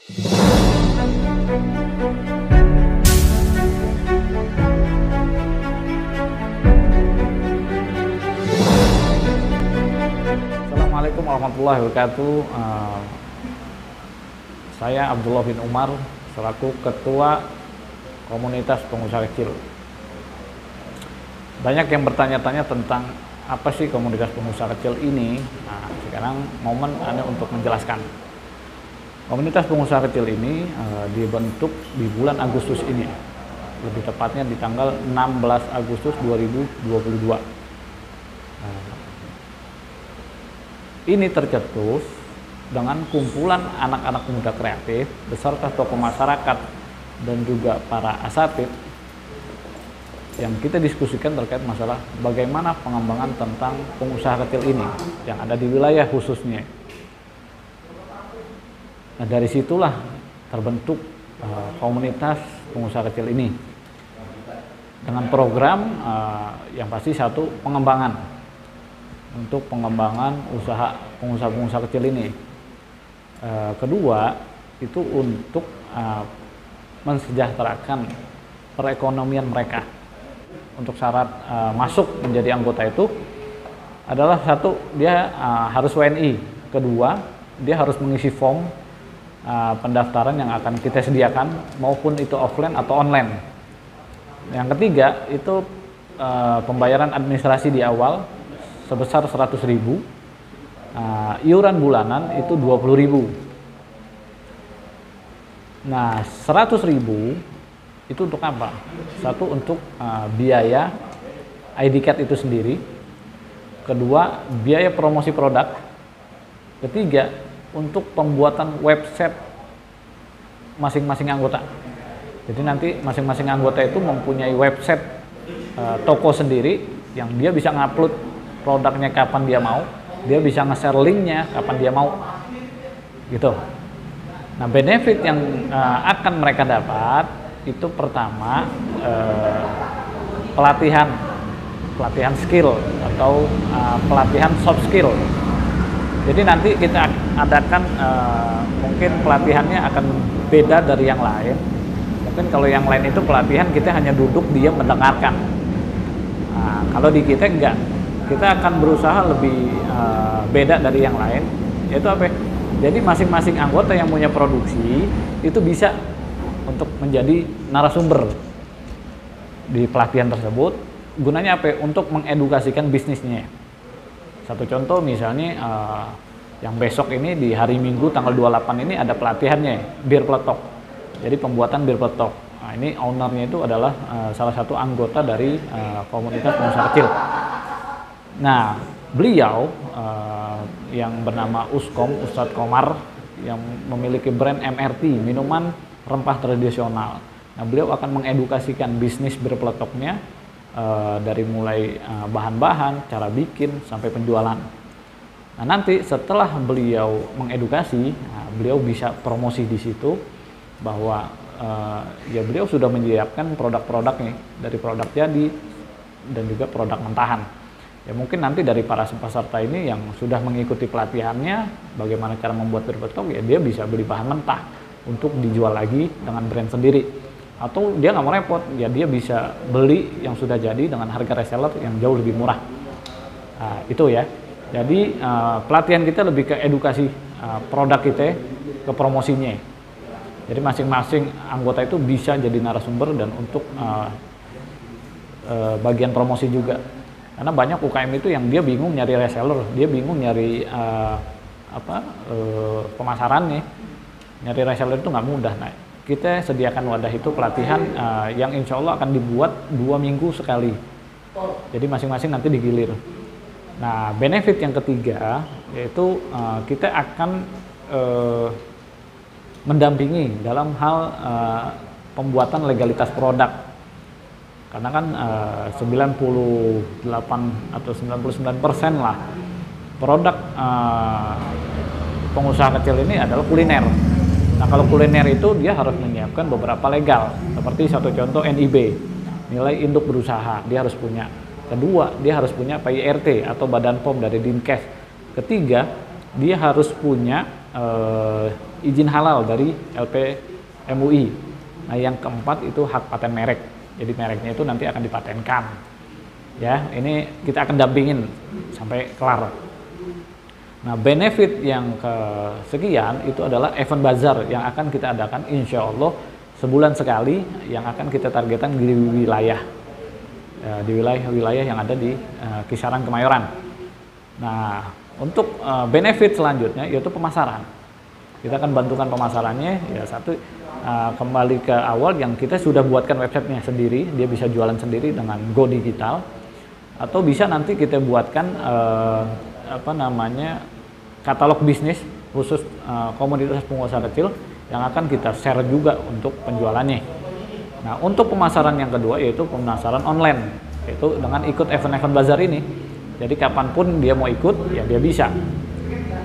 Assalamualaikum warahmatullahi wabarakatuh. Saya Abdullah bin Umar selaku Ketua Komunitas Pengusaha Kecil. Banyak yang bertanya-tanya tentang apa sih komunitas pengusaha kecil ini. Nah, sekarang momen Anda untuk menjelaskan. Komunitas pengusaha kecil ini dibentuk di bulan Agustus ini, lebih tepatnya di tanggal 16 Agustus 2022. Ini tercetus dengan kumpulan anak-anak muda kreatif beserta tokoh masyarakat dan juga para asatid yang kita diskusikan terkait masalah bagaimana pengembangan tentang pengusaha kecil ini yang ada di wilayah khususnya. Nah, dari situlah terbentuk komunitas pengusaha kecil ini dengan program yang pasti satu, pengembangan untuk pengembangan usaha pengusaha-pengusaha kecil ini. Kedua, itu untuk mensejahterakan perekonomian mereka. Untuk syarat masuk menjadi anggota itu adalah satu, dia harus WNI. Kedua, dia harus mengisi form pendaftaran yang akan kita sediakan, maupun itu offline atau online. Yang ketiga, itu pembayaran administrasi di awal sebesar 100.000, iuran bulanan itu 20.000. Nah, 100.000 itu untuk apa? Satu, untuk biaya ID card itu sendiri. Kedua, biaya promosi produk. Ketiga, untuk pembuatan website masing-masing anggota. Jadi nanti masing-masing anggota itu mempunyai website toko sendiri yang dia bisa ngupload produknya kapan dia mau, dia bisa nge-share linknya kapan dia mau, gitu. Nah, benefit yang akan mereka dapat itu pertama, pelatihan skill atau pelatihan soft skill. Jadi nanti kita adakan mungkin pelatihannya akan beda dari yang lain. Mungkin kalau yang lain itu pelatihan kita hanya duduk diam mendengarkan. Nah, kalau di kita enggak, kita akan berusaha lebih beda dari yang lain. Yaitu apa? Jadi masing-masing anggota yang punya produksi itu bisa untuk menjadi narasumber di pelatihan tersebut. Gunanya apa? Untuk mengedukasikan bisnisnya. Satu contoh misalnya yang besok ini di hari Minggu tanggal 28 ini ada pelatihannya, bir peletok. Jadi pembuatan bir peletok. Nah, ini ownernya itu adalah salah satu anggota dari komunitas pengusaha kecil. Nah, beliau yang bernama Uskom, Ustadz Komar, yang memiliki brand MRT, minuman rempah tradisional. Nah, beliau akan mengedukasikan bisnis bir peletoknya dari mulai bahan-bahan, cara bikin, sampai penjualan. Nah, nanti setelah beliau mengedukasi, beliau bisa promosi di situ bahwa ya beliau sudah menyiapkan produk-produknya, dari produk jadi dan juga produk mentahan. Ya mungkin nanti dari para peserta ini yang sudah mengikuti pelatihannya bagaimana cara membuat bir peletok, ya dia bisa beli bahan mentah untuk dijual lagi dengan brand sendiri. Atau dia nggak mau repot, ya dia bisa beli yang sudah jadi dengan harga reseller yang jauh lebih murah. Itu ya. Jadi pelatihan kita lebih ke edukasi produk kita, ke promosinya. Jadi masing-masing anggota itu bisa jadi narasumber dan untuk bagian promosi juga. Karena banyak UKM itu yang dia bingung nyari reseller, dia bingung nyari pemasarannya. Nyari reseller itu nggak mudah. Nah, kita sediakan wadah itu pelatihan yang insya Allah akan dibuat 2 minggu sekali. Jadi masing-masing nanti digilir. Nah, benefit yang ketiga yaitu kita akan mendampingi dalam hal pembuatan legalitas produk. Karena kan 98 atau 99% lah produk pengusaha kecil ini adalah kuliner. Nah, kalau kuliner itu dia harus menyiapkan beberapa legal, seperti satu contoh NIB, nilai induk berusaha, dia harus punya. Kedua, dia harus punya PIRT atau Badan POM dari Dinkes. Ketiga, dia harus punya izin halal dari LPMUI. Nah, yang keempat itu hak paten merek. Jadi mereknya itu nanti akan dipatenkan. Ya, ini kita akan dampingin sampai kelar. Nah, benefit yang kesekian itu adalah event bazar yang akan kita adakan insya Allah sebulan sekali, yang akan kita targetkan di wilayah yang ada di kisaran Kemayoran. Nah, untuk benefit selanjutnya yaitu pemasaran. Kita akan bantukan pemasarannya. Ya, satu, kembali ke awal yang kita sudah buatkan websitenya sendiri, dia bisa jualan sendiri dengan Go Digital, atau bisa nanti kita buatkan katalog bisnis khusus komunitas pengusaha kecil yang akan kita share juga untuk penjualannya. Nah, untuk pemasaran yang kedua yaitu pemasaran online, yaitu dengan ikut event-event bazar ini. Jadi kapanpun dia mau ikut, ya dia bisa.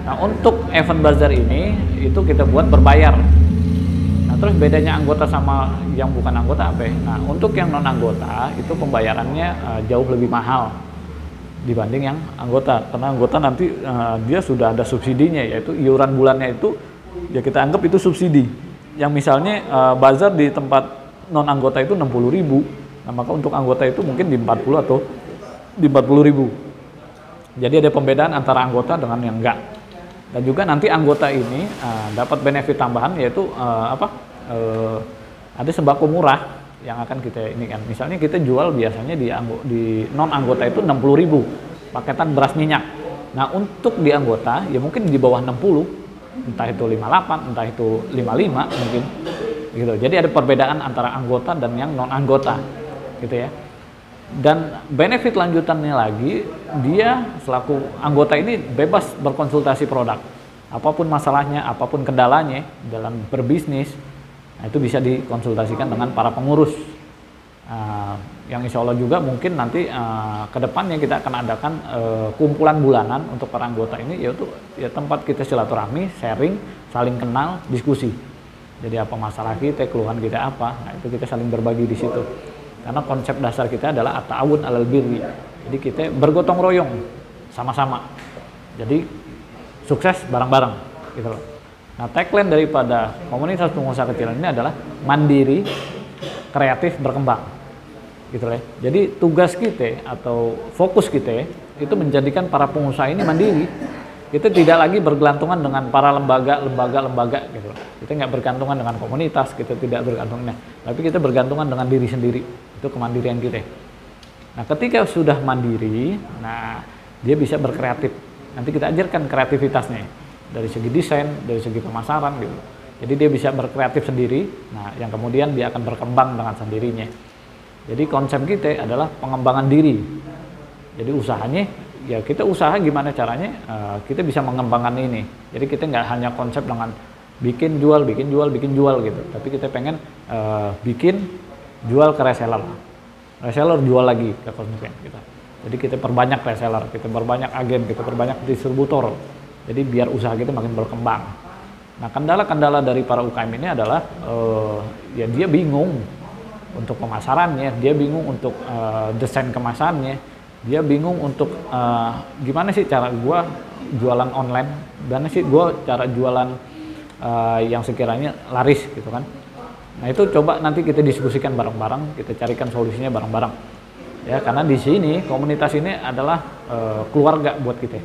Nah, untuk event bazar ini itu kita buat berbayar. Nah, terus bedanya anggota sama yang bukan anggota apa? Nah, untuk yang non anggota itu pembayarannya jauh lebih mahal dibanding yang anggota, karena anggota nanti dia sudah ada subsidinya, yaitu iuran bulannya itu ya kita anggap itu subsidi. Yang misalnya bazar di tempat non anggota itu 60.000, nah maka untuk anggota itu mungkin di 40 atau di 40.000. Jadi ada pembedaan antara anggota dengan yang enggak. Dan juga nanti anggota ini dapat benefit tambahan, yaitu ada sembako murah yang akan kita ini kan. Misalnya kita jual biasanya di non anggota itu 60.000 paketan beras minyak. Nah, untuk di anggota ya mungkin di bawah 60, entah itu 58, entah itu 55 mungkin gitu. Jadi ada perbedaan antara anggota dan yang non anggota gitu ya. Dan benefit lanjutannya lagi, dia selaku anggota ini bebas berkonsultasi produk. Apapun masalahnya, apapun kendalanya dalam berbisnis, nah itu bisa dikonsultasikan dengan para pengurus. Yang insya Allah juga mungkin nanti ke depannya kita akan adakan kumpulan bulanan untuk para anggota ini, yaitu ya tempat kita silaturahmi, sharing, saling kenal, diskusi. Jadi apa masalah kita, keluhan kita apa, nah itu kita saling berbagi di situ. Karena konsep dasar kita adalah at-ta'awun 'alal birri. Jadi kita bergotong royong sama-sama. Jadi sukses bareng-bareng gitu loh. Nah, tagline daripada komunitas pengusaha kecil ini adalah mandiri, kreatif, berkembang. Gitu loh. Jadi tugas kita atau fokus kita itu menjadikan para pengusaha ini mandiri. Kita tidak lagi bergelantungan dengan para lembaga gitu loh. Kita nggak bergantungan dengan komunitas, kita tidak bergantungan, tapi kita bergantungan dengan diri sendiri. Itu kemandirian kita. Nah, ketika sudah mandiri, nah dia bisa berkreatif. Nanti kita ajarkan kreativitasnya dari segi desain, dari segi pemasaran gitu. Jadi dia bisa berkreatif sendiri. Nah, yang kemudian dia akan berkembang dengan sendirinya. Jadi konsep kita adalah pengembangan diri. Jadi usahanya ya kita usaha gimana caranya kita bisa mengembangkan ini. Jadi kita nggak hanya konsep dengan bikin jual gitu, tapi kita pengen bikin jual ke reseller jual lagi ke konsumen kita. Jadi kita perbanyak reseller, kita perbanyak agen, kita perbanyak distributor. Jadi biar usaha kita makin berkembang. Nah, kendala-kendala dari para UKM ini adalah ya dia bingung untuk pemasarannya, dia bingung untuk desain kemasannya, dia bingung untuk gimana sih cara gua jualan online, dan sih gua cara jualan yang sekiranya laris gitu kan. Nah, itu coba nanti kita diskusikan bareng-bareng, kita carikan solusinya bareng-bareng. Ya, karena di sini komunitas ini adalah keluarga buat kita.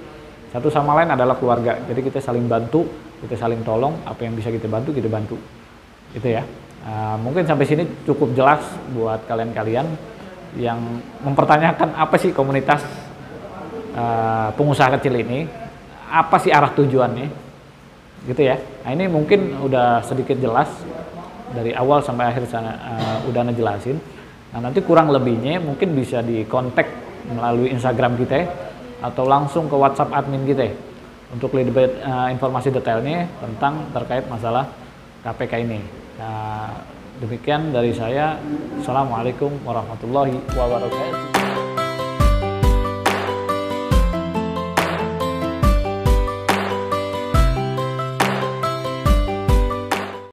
Satu sama lain adalah keluarga. Jadi kita saling bantu, kita saling tolong, apa yang bisa kita bantu, kita bantu. Gitu ya. Mungkin sampai sini cukup jelas buat kalian-kalian yang mempertanyakan apa sih komunitas pengusaha kecil ini, apa sih arah tujuannya, gitu ya. Nah, ini mungkin udah sedikit jelas dari awal sampai akhir udah ngejelasin. Nah, nanti kurang lebihnya mungkin bisa dikontak melalui Instagram kita atau langsung ke WhatsApp admin kita untuk lebih informasi detailnya tentang terkait masalah KPK ini. Nah, demikian dari saya. Assalamualaikum warahmatullahi wabarakatuh.